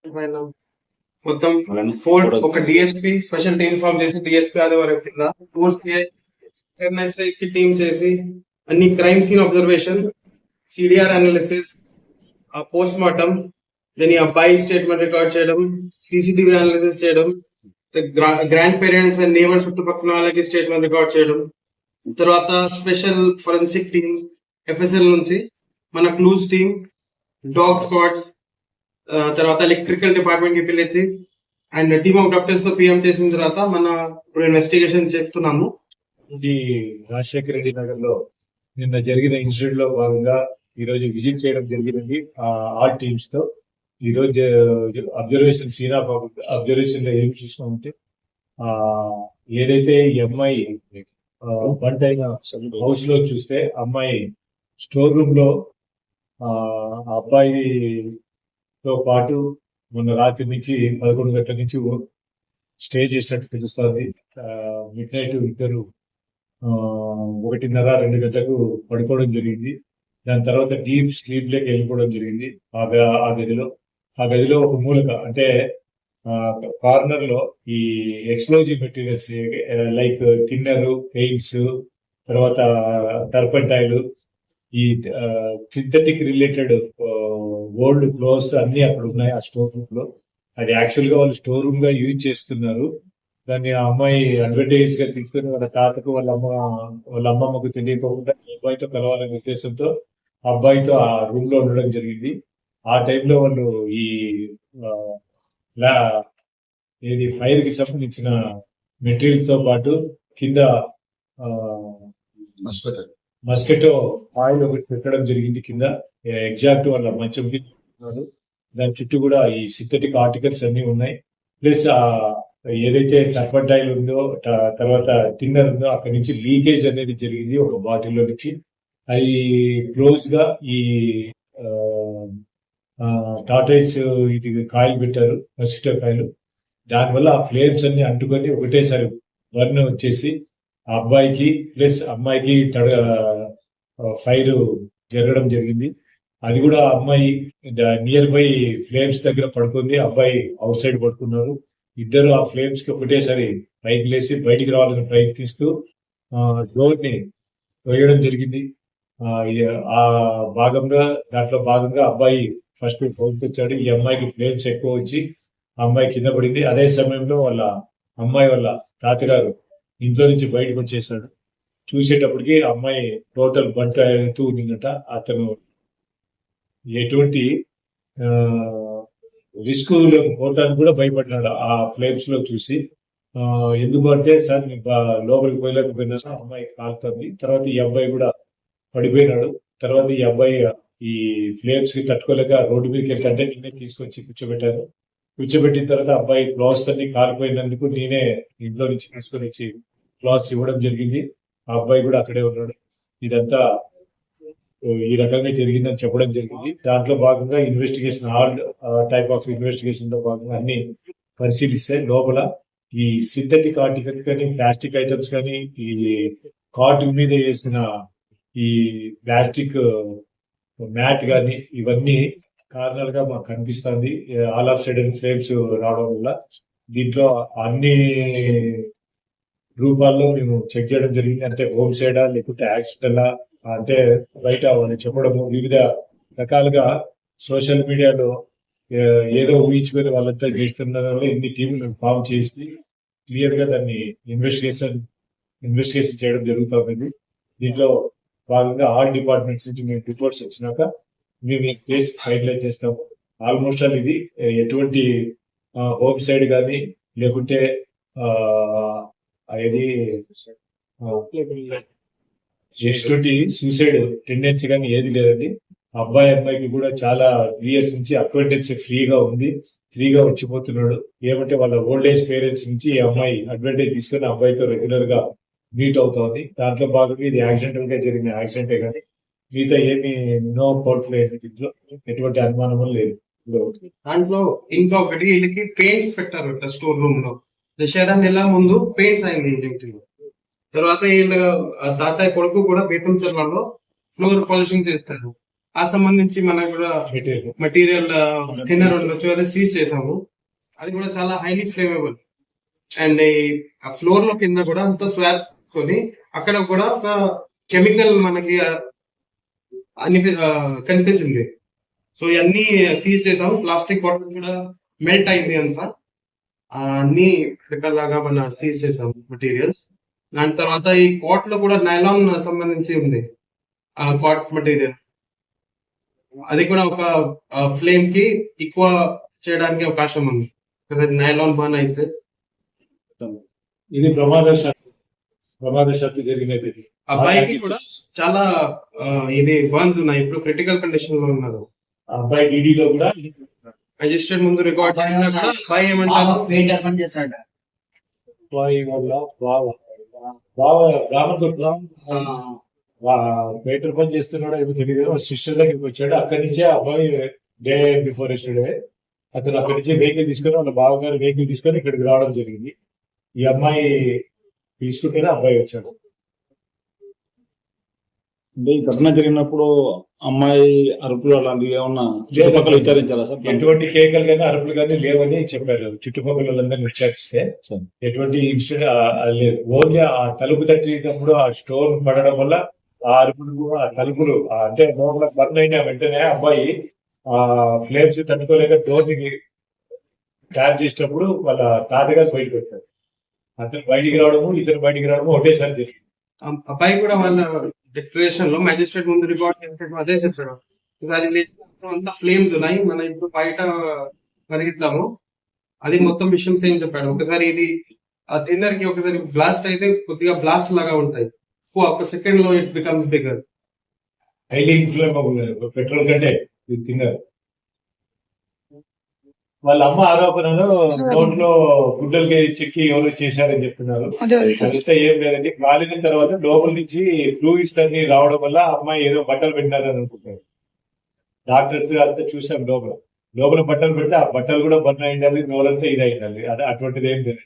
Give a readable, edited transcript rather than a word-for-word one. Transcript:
పైన మొత్తం ఫోర్ ఒక డిఎస్పీ స్పెషల్ టీమ్ ఫామ్ చేసి డిఎస్పీ ఆదివారం కింద 4 ఎన్ఎస్ఐస్ కి టీమ్ చేసి అన్ని crime scene observation, CDR analysis, post mortem, దాని అబ్బాయి స్టేట్మెంట్ రికార్డ్ చేయడం, సీసీటీవీ అనాలిసిస్ చేయడం, గ్రాండ్ పేరెంట్స్ అండ్ నేబర్ చుట్టుపక్కల వాళ్ళకి స్టేట్మెంట్ రికార్డ్ చేయడం, తర్వాత స్పెషల్ ఫోరెన్సిక్ టీమ్స్ ఎఫ్ఎస్ఎల్ నుంచి మన క్లూజ్ టీమ్, డాగ్ స్క్వాడ్స్, తర్వాత ఎలక్ట్రికల్ డిపార్ట్మెంట్ కి పిలిచి అండ్ టీమ్ ఆఫ్ డాక్టర్స్ తో పిఎం చేసిన తర్వాత మన ఇప్పుడు ఇన్వెస్టిగేషన్ చేస్తున్నాము. ఈ రాజశేఖర రెడ్డి నగర్ లో నిన్న జరిగిన ఇన్సిడెంట్ లో భాగంగా ఈ రోజు విజిట్ చేయడం జరిగింది ఆల్ టీమ్స్ తో. ఈ రోజు అబ్జర్వేషన్ సీన్ ఆఫ్ అబ్జర్వేషన్ లో ఏం చూసినామంటే ఏదైతే ఈ అమ్మాయి వంట అయిన హౌస్ లో చూస్తే అమ్మాయి స్టోర్ రూమ్ లో అబ్బాయితో పాటు మొన్న రాత్రి నుంచి 11 గంటల నుంచి స్టే చేసినట్టు తెలుస్తుంది. మిడ్ నైట్ ఇద్దరు 1:30-2 గంటలకు పడుకోవడం జరిగింది. దాని తర్వాత డీప్ స్లీప్ లేక వెళ్ళిపోవడం జరిగింది. ఆ గదిలో ఒక మూలక అంటే కార్నర్ లో ఈ explosive materials like thinner, paints, తర్వాత టర్పంటైల్, ఈ సింథటిక్ రిలేటెడ్ ఓల్డ్ క్లోత్స్ అన్ని అక్కడ ఉన్నాయి ఆ స్టోర్ రూమ్ లో. అది యాక్చువల్ గా వాళ్ళు స్టోర్ రూమ్ గా యూజ్ చేస్తున్నారు. దాన్ని ఆ అమ్మాయి అడ్వర్టైజ్ గా తీసుకుని వాళ్ళ తాతకు వాళ్ళ అమ్మమ్మకు తెలియకుండా అబ్బాయితో కలవాలనే ఉద్దేశంతో అబ్బాయితో ఆ రూమ్ లో ఉండడం జరిగింది. ఆ టైంలో వాళ్ళు ఈ ఏది ఫైర్ కి సంబంధించిన మెటీరియల్స్ తో పాటు కింద మస్కెటో ఆయిల్ ఒకటి పెట్టడం జరిగింది కింద. ఎగ్జాక్ట్ వాళ్ళ మంచం దాని చుట్టూ కూడా ఈ సింథటిక్ ఆర్టికల్స్ అన్ని ఉన్నాయి. ప్లస్ ఏదైతే టర్పంటైల్ ఉందో తర్వాత టిన్నర్ ఉందో అక్కడి నుంచి లీకేజ్ అనేది జరిగింది ఒక బాటిల్లో నుంచి. అది క్లోజ్ గా ఈ టాటైస్ ఇది కాయలు పెట్టారు, మస్కిటో కాయలు. దానివల్ల ఆ ఫ్లేమ్స్ అన్ని అంటుకొని ఒకటేసారి బర్న్ వచ్చేసి ఆ అబ్బాయికి ప్లస్ అమ్మాయికి ఫైర్ జరగడం జరిగింది. అది కూడా అమ్మాయి నియర్ బై ఫ్లేమ్స్ దగ్గర పడుకుంది, అబ్బాయి అవుట్ సైడ్ పడుకున్నారు. ఇద్దరు ఆ ఫ్లేమ్స్ కి ఒకటేసారి పైకి లేసి బయటికి రావాలని ప్రయత్నిస్తూ డోర్ ని వేయడం జరిగింది. దాంట్లో భాగంగా అబ్బాయి ఫస్ట్ బౌన్స్ వచ్చాడు. ఈ అమ్మాయికి ఫ్లేమ్స్ ఎక్కువ వచ్చి అమ్మాయి కింద పడింది. అదే సమయంలో అమ్మాయి వాళ్ళ తాతగారు ఇంట్లో నుంచి బయటకు వచ్చేసాడు. చూసేటప్పటికి అమ్మాయి టోటల్ బంట అవుతూ ఉండిందట. అతను ఎటువంటి రిస్క్ పోవటానికి కూడా భయపడినాడు ఆ ఫ్లేమ్స్ లో చూసి. ఎందుకంటే సార్ లోపలికి పోయలేకపోయినా అమ్మాయి కాలుతుంది. తర్వాత ఈ అబ్బాయి కూడా పడిపోయినాడు. తర్వాత ఈ అబ్బాయి ఈ ఫ్లేమ్స్ కి తట్టుకోలేక రోడ్డు మీదకి వెళ్తుంటే నేనే తీసుకొచ్చి కూర్చోబెట్టాను. కూర్చోబెట్టిన తర్వాత అబ్బాయి క్లాత్స్ అన్ని కాలిపోయినందుకు నేనే ఇంట్లో నుంచి తీసుకొని వచ్చి క్లాత్స్ ఇవ్వడం జరిగింది. ఆ అబ్బాయి కూడా అక్కడే ఉన్నాడు. ఇదంతా ఈ రకంగా జరిగిందని చెప్పడం జరిగింది. దాంట్లో భాగంగా investigation all type of investigation లో భాగంగా అన్ని పరిశీలిస్తే లోపల ఈ సింథటిక్ ఆర్టికల్స్ కానీ, ప్లాస్టిక్ ఐటమ్స్ కానీ, ఈ కాటన్ మీద వేసిన ఈ ప్లాస్టిక్ మ్యాట్ కానీ ఇవన్నీ కారణాలుగా మాకు కనిపిస్తుంది. ఆల్ ఆఫ్ సడన్ ఫ్లేమ్స్ రావడం వల్ల దీంట్లో అన్ని రూపాల్లో మేము చెక్ చేయడం జరిగింది. అంటే హోమ్ సైడా లేకుంటే యాక్సిడెంటలా అంటే బయట వాళ్ళు చెప్పడము వివిధ రకాలుగా సోషల్ మీడియాలో ఏదో ఊహించుకొని వాళ్ళంతా చేస్తున్న ఇన్ని టీంలు ఫామ్ చేసి క్లియర్ గా దాన్ని ఇన్వెస్టిగేషన్ చేయడం జరుగుతుంది. దీంట్లో భాగంగా ఆల్ డిపార్ట్మెంట్స్ నుంచి మేము రిపోర్ట్స్ వచ్చినాక మేము ఈ కేసు ఫైనలైజ్ చేస్తాము. ఆల్మోస్ట్ ఆల్ ఇది ఎటువంటి హోమ్ సైడ్ కానీ లేకుంటే అది ఎటువంటి సూసైడ్ టెండెన్సీ కానీ ఏది లేదండి. అమ్మాయికి కూడా చాలా ఇయర్స్ నుంచి అక్వైంటెన్స్ ఫ్రీగా ఉంది, ఫ్రీగా వచ్చిపోతున్నాడు. ఏమంటే వాళ్ళ ఓల్డ్ ఏజ్ పేరెంట్స్ నుంచి ఈ అమ్మాయి అడ్వాంటేజ్ తీసుకొని అబ్బాయితో రెగ్యులర్ గా మీట్ అవుతోంది. దాంట్లో భాగంగా ఇది యాక్సిడెంటల్ గా జరిగిన యాక్సిడెంటే కానీ మిగతా ఏమి నో ఫాల్ట్స్ లేదు. దీంట్లో ఎటువంటి అనుమానము లేదు. దాంట్లో ఇంకొకటి వీళ్ళకి పెయింట్స్ పెట్టారు స్టోర్ రూమ్ లో. దసరా నెల ముందు పెయింట్స్ అయింది. తర్వాత వీళ్ళ తాతయ్య కొడుకు కూడా బేతంచెర్లలో ఫ్లోర్ పాలిషింగ్ చేస్తారు. ఆ సంబంధించి మనకు కూడా మెటీరియల్ మెటీరియల్ థిన్నర్ ఉండొచ్చు అదే సీజ్ చేసాము. అది కూడా చాలా హైలీ ఫ్లేమబుల్. అండ్ ఆ ఫ్లోర్ లో కింద కూడా అంత స్వాబ్స్ తీసుకొని అక్కడ కూడా ఒక కెమికల్ మనకి కనిపించింది. సో ఇవన్నీ సీజ్ చేసాము. ప్లాస్టిక్ బాటిల్ కూడా మెల్ట్ అయింది అంతా. అన్ని లాగా మన సీజ్ చేసాము మెటీరియల్స్. దాని తర్వాత ఈ కాట్ లో కూడా నైలాన్ సంబంధించి ఉంది ఆ కాట్ మెటీరియల్. అది కూడా ఒక ఫ్లేమ్ కి ఎక్కువ చేయడానికి అవకాశం ఉంది. నైలాన్ బర్న్ అయితే ఇది ప్రమాదశాత్తు జరిగినది. ఆ అబ్బాయికి కూడా చాలా ఇది బర్న్స్ ఉన్నాయి. ఇప్పుడు క్రిటికల్ కండిషన్ లో ఉన్నారు. ఆ అబ్బాయి డీడీలో కూడా రిజిస్టర్డ్ ముందు రికార్డ్ చేసినా కూడా అబ్బాయి ఏమంటారు అబ్బాయి వల్ల వెయిటర్ పని చేస్తున్నాడో ఏమో తెలియదు. సిస్టర్ దగ్గరికి వచ్చాడు. అక్కడి నుంచే అబ్బాయి డే బిఫోర్ ఎస్టర్డే అతను అక్కడి నుంచి వెహికల్ తీసుకొని వాళ్ళ బావగారు వెహికల్ తీసుకొని ఇక్కడికి రావడం జరిగింది. ఈ అమ్మాయి తీసుకుంటేనే అబ్బాయి వచ్చాడు. అంటే ఈ ఘటన జరిగినప్పుడు అమ్మాయి అరుపులు అలాంటివి ఏమన్నా చుట్టుపక్కల విచారించారా సార్? ఎటువంటి కేకలు కానీ అరుపులు కానీ లేవని చెప్పారు చుట్టుపక్కల వాళ్ళందరినీ విచారిస్తే. ఎటువంటి ఇన్సిడెంట్ లేదు. ఓన్లీ ఆ తలుపు తట్టినప్పుడు ఆ స్టోన్ పడడం వల్ల ఆ అరుపులు ఆ తలుపులు అంటే లోపల బర్న్ అయిన వెంటనే అబ్బాయి ఆ ఫ్లేమ్స్ తట్టుకోలేక డోర్ ని ట్యాప్ చేసినప్పుడు వాళ్ళ తాతగారు బయటకు వచ్చారు. అతను బయటికి రావడము ఇతను బయటికి రావడము ఒకటేసారి జరిగింది. అబ్బాయి కూడా వాళ్ళ డిక్లరేషన్ లో మ్యాజిస్ట్రేట్ ముందు రికార్డ్ చేసినట్టు అదే చెప్పాడు. అది అంతా ఫ్లేమ్స్ ఉన్నాయి, మనం ఇప్పుడు బయట పరిగెత్తాము. అది మొత్తం విషయం సేమ్ చెప్పాడు. ఒకసారి ఇది ఆ థిన్నర్ కి ఒకసారి బ్లాస్ట్ అయితే కొద్దిగా బ్లాస్ట్ లాగా ఉంటాయి. ఒక సెకండ్ లో it becomes bigger. Highly inflammable petrol కంటే ఇది తిన్నారు. వాళ్ళ అమ్మ ఆరోపణలో నోట్లో గుడ్డలకి చెక్కి ఎవరో చేశారని చెప్తున్నారు. అదంతా ఏం లేదండి. కాలిన తర్వాత లోపల నుంచి ఫ్లూయిడ్స్ అన్ని రావడం వల్ల అమ్మాయి ఏదో బట్టలు పెట్టినారని అనుకుంటారు. డాక్టర్స్ అంతా చూసాం. లోపల బట్టలు పెడితే ఆ బట్టలు కూడా బర్న్ అయిండాలి, నోరంతా ఇది అయిండాలి. అదే అటువంటిది ఏం లేదు.